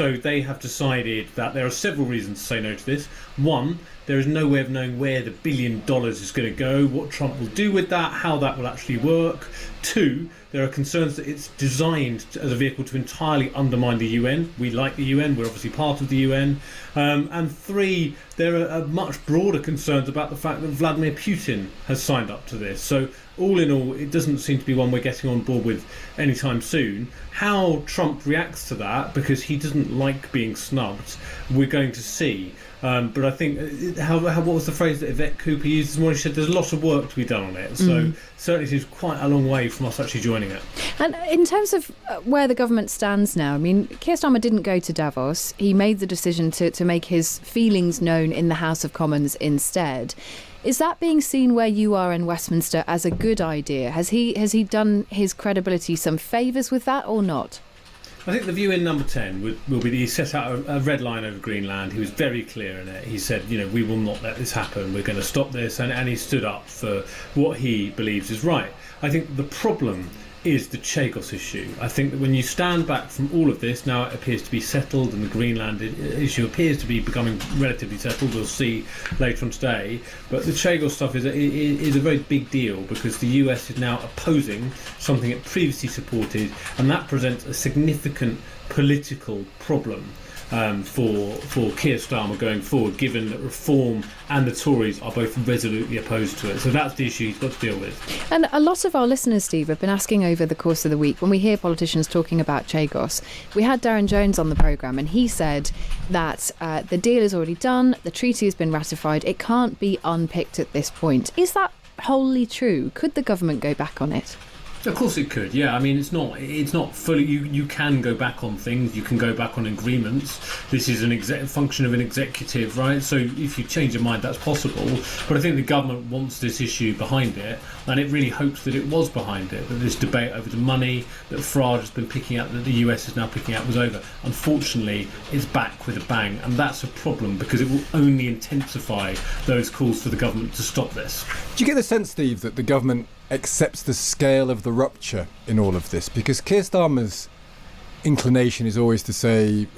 So they have decided that there are several reasons to say no to this. One, there is no way of knowing where the $1 billion is going to go, what Trump will do with that, how that will actually work. Two, there are concerns that it's designed as a vehicle to entirely undermine the UN. We like the UN, we're obviously part of the UN. And three, there are much broader concerns about the fact that Vladimir Putin has signed up to this. So all in all, it doesn't seem to be one we're getting on board with anytime soon. How Trump reacts to that, because he doesn't like being snubbed, we're going to see. But I think, what was the phrase that Yvette Cooper used this morning? She said there's a lot of work to be done on it. So certainly seems quite a long way from us actually joining it. And in terms of where the government stands now, I mean, Keir Starmer didn't go to Davos. He made the decision to make his feelings known in the House of Commons instead. Is that being seen where you are in Westminster as a good idea? Has he done his credibility some favours with that or not? I think the view in number 10 will be that he set out a red line over Greenland. He was very clear in it. He said, we will not let this happen. We're going to stop this. And he stood up for what he believes is right. I think the problem is the Chagos issue. I think that when you stand back from all of this, now it appears to be settled and the Greenland issue appears to be becoming relatively settled. We'll see later on today. But the Chagos stuff is a very big deal because the US is now opposing something it previously supported, and that presents a significant political problem for Keir Starmer going forward, given that Reform and the Tories are both resolutely opposed to it. So that's the issue he's got to deal with. And a lot of our listeners, Steve, have been asking over the course of the week, when we hear politicians talking about Chagos, we had Darren Jones on the programme and he said that the deal is already done, the treaty has been ratified, it can't be unpicked at this point. Is that wholly true? Could the government go back on it? Of course it could, yeah. I mean, it's not fully. You can go back on things. You can go back on agreements. This is an function of an executive, right? So if you change your mind, that's possible. But I think the government wants this issue behind it, and it really hopes that it was behind it. That this debate over the money that Farage has been picking up, that the US is now picking up, was over. Unfortunately, it's back with a bang, and that's a problem because it will only intensify those calls for the government to stop this. Do you get the sense, Steve, that the government accepts the scale of the rupture in all of this? Because Keir Starmer's inclination is always to say,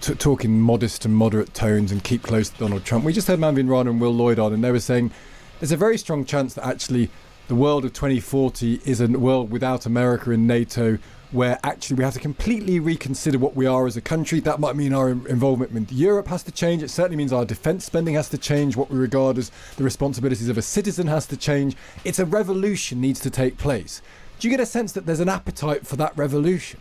talk in modest and moderate tones and keep close to Donald Trump. We just had Manvin Rana and Will Lloyd on, and they were saying there's a very strong chance that actually the world of 2040 is a world without America and NATO, where actually we have to completely reconsider what we are as a country. That might mean our involvement in Europe has to change. It certainly means our defence spending has to change. What we regard as the responsibilities of a citizen has to change. It's a revolution needs to take place. Do you get a sense that there's an appetite for that revolution?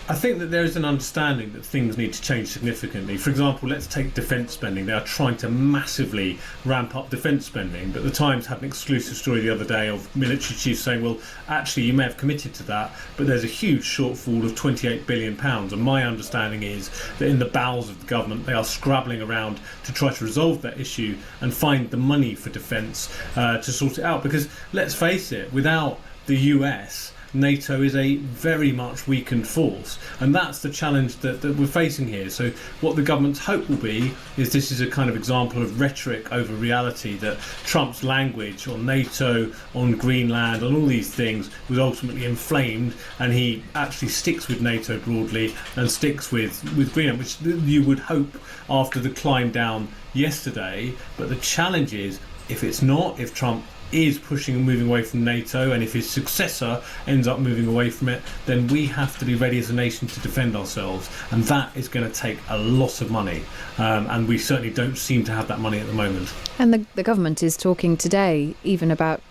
I think that there is an understanding that things need to change significantly. For example, let's take defence spending. They are trying to massively ramp up defence spending, but the Times had an exclusive story the other day of military chiefs saying, well, actually, you may have committed to that, but there's a huge shortfall of £28 billion. And my understanding is that in the bowels of the government, they are scrabbling around to try to resolve that issue and find the money for defence to sort it out. Because let's face it, without the US, NATO is a very much weakened force, and that's the challenge that we're facing here. So what the government's hope will be is this is a kind of example of rhetoric over reality, that Trump's language on NATO, on Greenland, on all these things was ultimately inflamed, and he actually sticks with NATO broadly and sticks with Greenland, which you would hope after the climb down yesterday. But the challenge is, if Trump is pushing and moving away from NATO, and if his successor ends up moving away from it, then we have to be ready as a nation to defend ourselves, and that is going to take a lot of money, and we certainly don't seem to have that money at the moment. And the government is talking today even about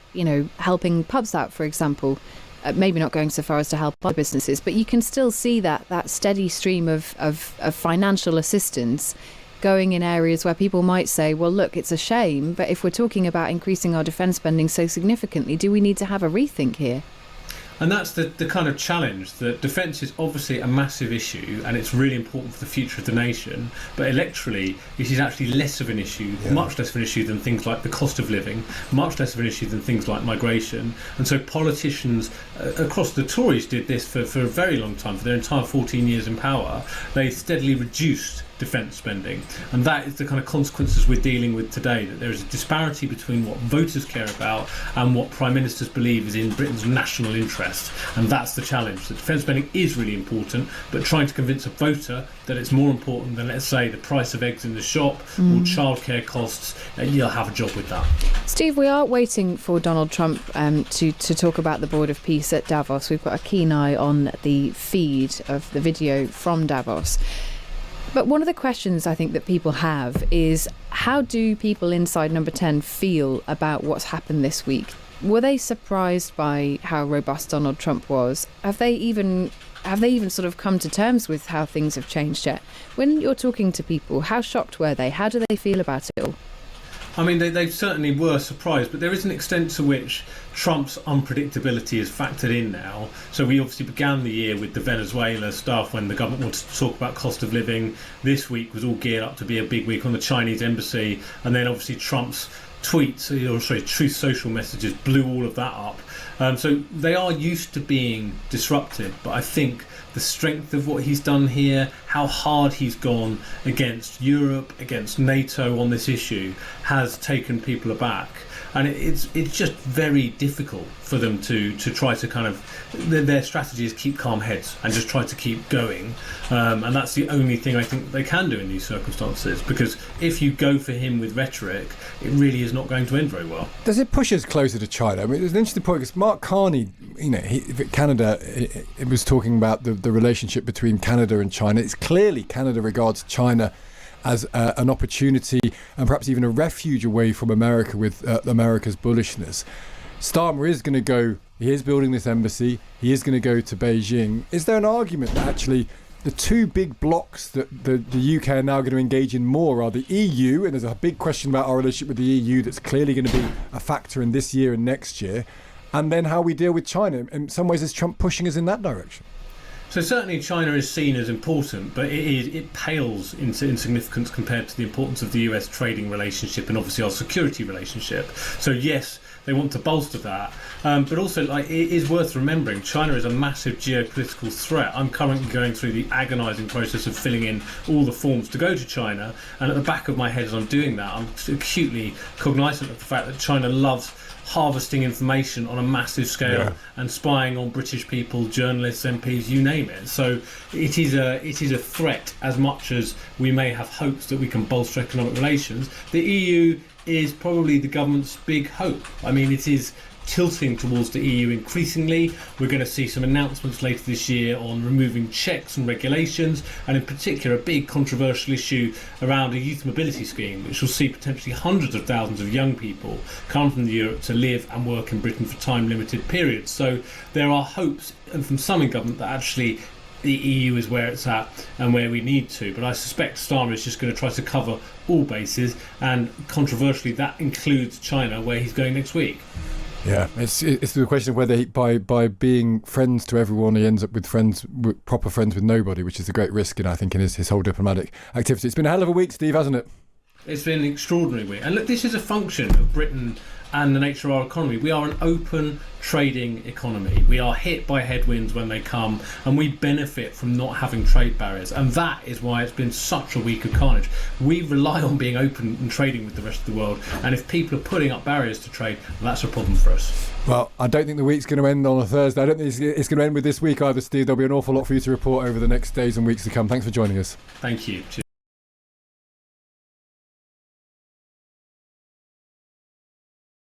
helping pubs out, for example. Maybe not going so far as to help other businesses, but you can still see that steady stream of financial assistance going in areas where people might say, well, look, it's a shame, but if we're talking about increasing our defence spending so significantly, do we need to have a rethink here? And that's the kind of challenge, that defence is obviously a massive issue and it's really important for the future of the nation, but electorally it is actually less of an issue, much less of an issue than things like the cost of living, much less of an issue than things like migration. And so politicians across, the Tories did this for a very long time, for their entire 14 years in power. They steadily reduced defence spending. And that is the kind of consequences we're dealing with today, that there is a disparity between what voters care about and what prime ministers believe is in Britain's national interest. And that's the challenge. The defence spending is really important, but trying to convince a voter that it's more important than, let's say, the price of eggs in the shop or childcare costs, you'll have a job with that. Steve, we are waiting for Donald Trump to talk about the Board of Peace at Davos. We've got a keen eye on the feed of the video from Davos. But one of the questions I think that people have is, how do people inside Number 10 feel about what's happened this week? Were they surprised by how robust Donald Trump was? Have they even sort of come to terms with how things have changed yet? When you're talking to people, how shocked were they? How do they feel about it all? I mean, they certainly were surprised, but there is an extent to which Trump's unpredictability is factored in now. So we obviously began the year with the Venezuela stuff when the government wanted to talk about cost of living. This week was all geared up to be a big week on the Chinese embassy. And then obviously Trump's tweets, Truth Social messages blew all of that up. So they are used to being disrupted, but I think the strength of what he's done here, how hard he's gone against Europe, against NATO on this issue, has taken people aback. And it's just very difficult for them to try to kind of, their strategy is keep calm heads and just try to keep going. And that's the only thing I think they can do in these circumstances, because if you go for him with rhetoric, it really is not going to end very well. Does it push us closer to China? I mean, there's an interesting point, because Mark Carney, Canada, it was talking about the relationship between Canada and China. It's clearly Canada regards China as an opportunity and perhaps even a refuge away from America with America's bullishness. Starmer is going to go, he is building this embassy, he is going to go to Beijing. Is there an argument that actually the two big blocks that the UK are now going to engage in more are the EU, and there's a big question about our relationship with the EU that's clearly going to be a factor in this year and next year, and then how we deal with China? In some ways, is Trump pushing us in that direction? So certainly China is seen as important, but it pales in significance compared to the importance of the US trading relationship and obviously our security relationship. So yes, they want to bolster that, but also it is worth remembering China is a massive geopolitical threat. I'm currently going through the agonising process of filling in all the forms to go to China, and at the back of my head as I'm doing that, I'm acutely cognizant of the fact that China loves harvesting information on a massive scale and spying on British people, journalists, MPs, you name it. So it is a threat as much as we may have hopes that we can bolster economic relations. The EU is probably the government's big hope. I mean, it is tilting towards the EU increasingly. We're going to see some announcements later this year on removing checks and regulations, and in particular a big controversial issue around a youth mobility scheme, which will see potentially hundreds of thousands of young people come from Europe to live and work in Britain for time-limited periods. So there are hopes, and from some in government, that actually the EU is where it's at and where we need to. But I suspect Starmer is just going to try to cover all bases, and controversially that includes China, where he's going next week. Yeah, it's the question of whether he, by being friends to everyone, he ends up with proper friends with nobody, which is a great risk, I think, in his whole diplomatic activity. It's been a hell of a week, Steve, hasn't it? It's been an extraordinary week. And look, this is a function of Britain and the nature of our economy. We are an open trading economy. We are hit by headwinds when they come, and we benefit from not having trade barriers. And that is why it's been such a week of carnage. We rely on being open and trading with the rest of the world. And if people are putting up barriers to trade, that's a problem for us. Well, I don't think the week's going to end on a Thursday. I don't think it's going to end with this week either, Steve. There'll be an awful lot for you to report over the next days and weeks to come. Thanks for joining us. Thank you. Cheers.